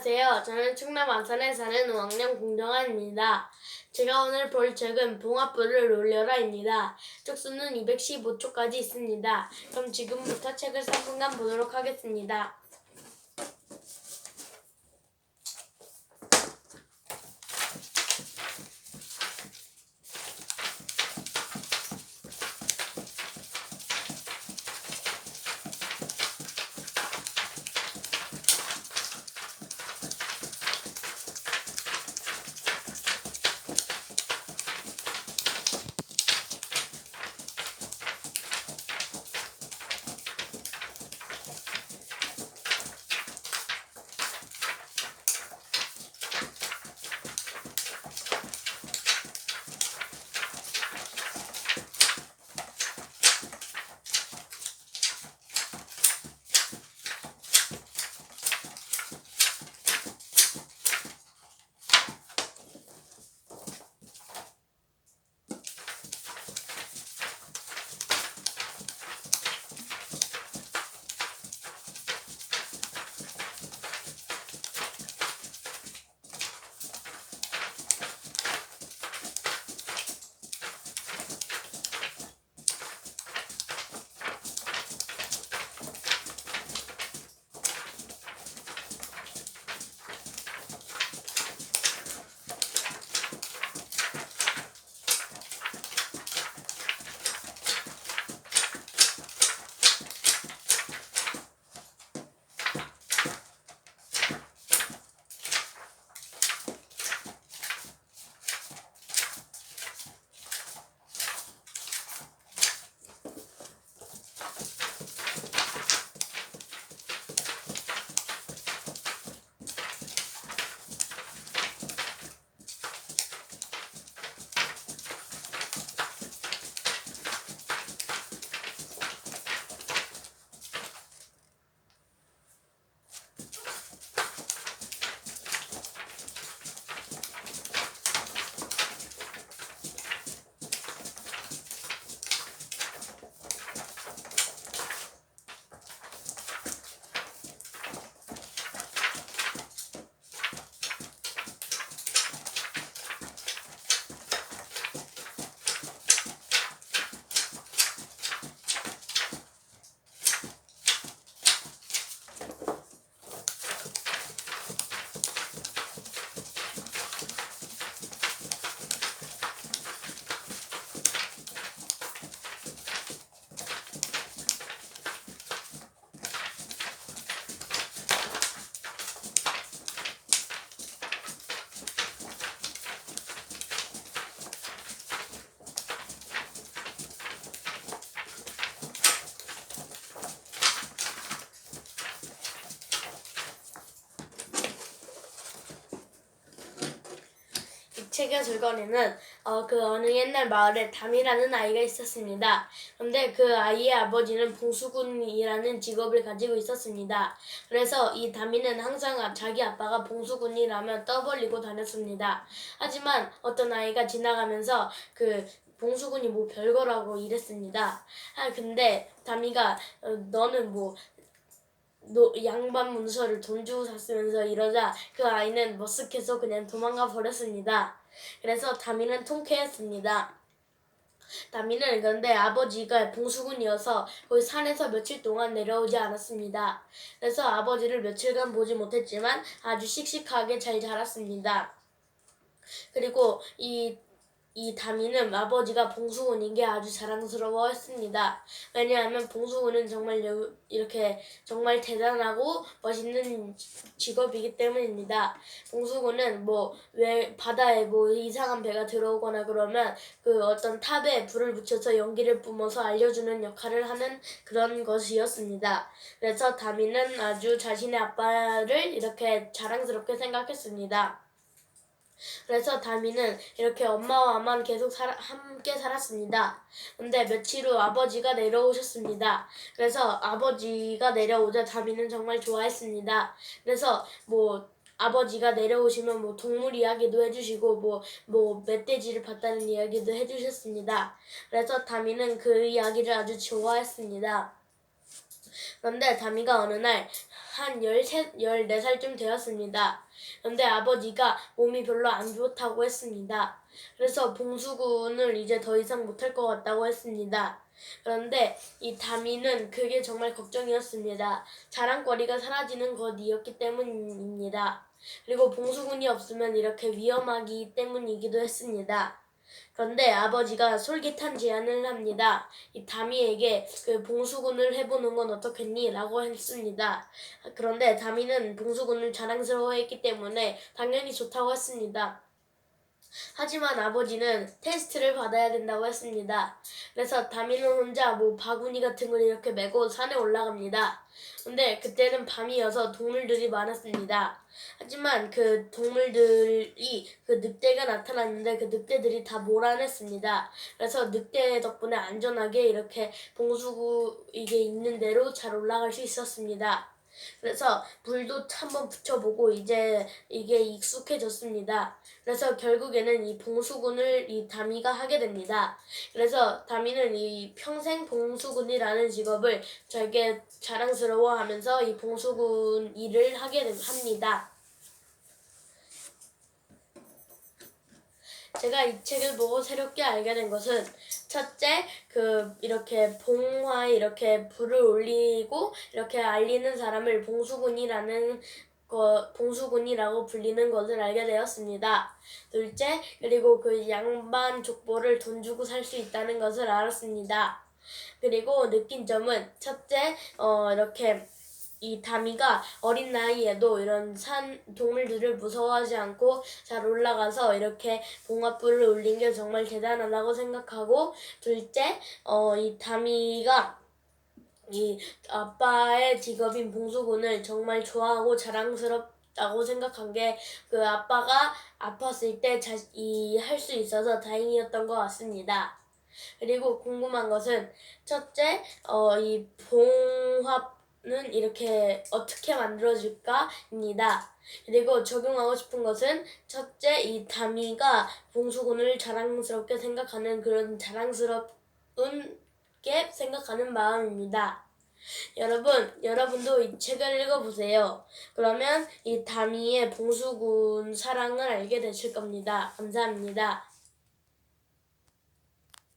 안녕하세요. 저는 충남 안산에 사는 5학년 공정환입니다. 제가 오늘 볼 책은 봉화불을 올려라입니다. 쪽수는 215초까지 있습니다. 그럼 지금부터 책을 3분간 보도록 하겠습니다. 책의 줄거리는 그 어느 옛날 마을에 담이라는 아이가 있었습니다. 그런데 그 아이의 아버지는 봉수군이라는 직업을 가지고 있었습니다. 그래서 이 담이는 항상 자기 아빠가 봉수군이라면 떠벌리고 다녔습니다. 하지만 어떤 아이가 지나가면서 그 봉수군이 뭐 별거라고 이랬습니다. 근데 담이가 너는 뭐 양반 문서를 돈 주고 샀으면서 이러자 그 아이는 머쓱해서 그냥 도망가 버렸습니다. 그래서 담이는 통쾌했습니다. 담이는 그런데 아버지가 봉수군이어서 거기 산에서 며칠 동안 내려오지 않았습니다. 그래서 아버지를 며칠간 보지 못했지만 아주 씩씩하게 잘 자랐습니다. 그리고 이 담이는 아버지가 봉수군인 게 아주 자랑스러워했습니다. 왜냐하면 봉수군은 정말 이렇게 정말 대단하고 멋있는 직업이기 때문입니다. 봉수군은 왜 바다에 이상한 배가 들어오거나 그러면 그 어떤 탑에 불을 붙여서 연기를 뿜어서 알려주는 역할을 하는 그런 것이었습니다. 그래서 담이는 아주 자신의 아빠를 이렇게 자랑스럽게 생각했습니다. 그래서 담이는 이렇게 엄마와만 계속 함께 살았습니다. 근데 며칠 후 아버지가 내려오셨습니다. 그래서 아버지가 내려오자 담이는 정말 좋아했습니다. 그래서 아버지가 내려오시면 동물 이야기도 해주시고 멧돼지를 봤다는 이야기도 해주셨습니다. 그래서 담이는 그 이야기를 아주 좋아했습니다. 그런데 담이가 어느 날 한 14살쯤 되었습니다. 그런데 아버지가 몸이 별로 안 좋다고 했습니다. 그래서 봉수군을 이제 더 이상 못할 것 같다고 했습니다. 그런데 이 다미는 그게 정말 걱정이었습니다. 자랑거리가 사라지는 것이었기 때문입니다. 그리고 봉수군이 없으면 이렇게 위험하기 때문이기도 했습니다. 그런데 아버지가 솔깃한 제안을 합니다. 이 다미에게 그 봉수군을 해보는 건 어떻겠니? 라고 했습니다. 그런데 다미는 봉수군을 자랑스러워했기 때문에 당연히 좋다고 했습니다. 하지만 아버지는 테스트를 받아야 된다고 했습니다. 그래서 다미는 혼자 뭐 바구니 같은 걸 이렇게 메고 산에 올라갑니다. 근데 그때는 밤이어서 동물들이 많았습니다. 하지만 그 동물들이 그 늑대가 나타났는데 그 늑대들이 다 몰아냈습니다. 그래서 늑대 덕분에 안전하게 이렇게 봉수구 이게 있는 대로 잘 올라갈 수 있었습니다. 그래서 불도 한번 붙여보고 이제 이게 익숙해졌습니다. 그래서 결국에는 이 봉수군을 이 다미가 하게 됩니다. 그래서 다미는 이 평생 봉수군이라는 직업을 되게 자랑스러워하면서 이 봉수군 일을 하게 합니다. 제가 이 책을 보고 새롭게 알게 된 것은 첫째, 이렇게 봉화에 이렇게 불을 올리고 이렇게 알리는 사람을 봉수군이라고 불리는 것을 알게 되었습니다. 둘째, 그리고 그 양반 족보를 돈 주고 살 수 있다는 것을 알았습니다. 그리고 느낀 점은 첫째, 이렇게 이 다미가 어린 나이에도 이런 산 동물들을 무서워하지 않고 잘 올라가서 이렇게 봉화불을 올린 게 정말 대단하다고 생각하고, 둘째, 이 다미가 이 아빠의 직업인 봉수군을 정말 좋아하고 자랑스럽다고 생각한 게 그 아빠가 아팠을 때 할 수 있어서 다행이었던 것 같습니다. 그리고 궁금한 것은 첫째, 이 봉화는 이렇게 어떻게 만들어질까입니다. 그리고 적용하고 싶은 것은 첫째, 이 다미가 봉수군을 자랑스럽게 생각하는 그런 자랑스러운 게 생각하는 마음입니다. 여러분도 이 책을 읽어보세요. 그러면 이 다미의 봉수군 사랑을 알게 되실 겁니다. 감사합니다.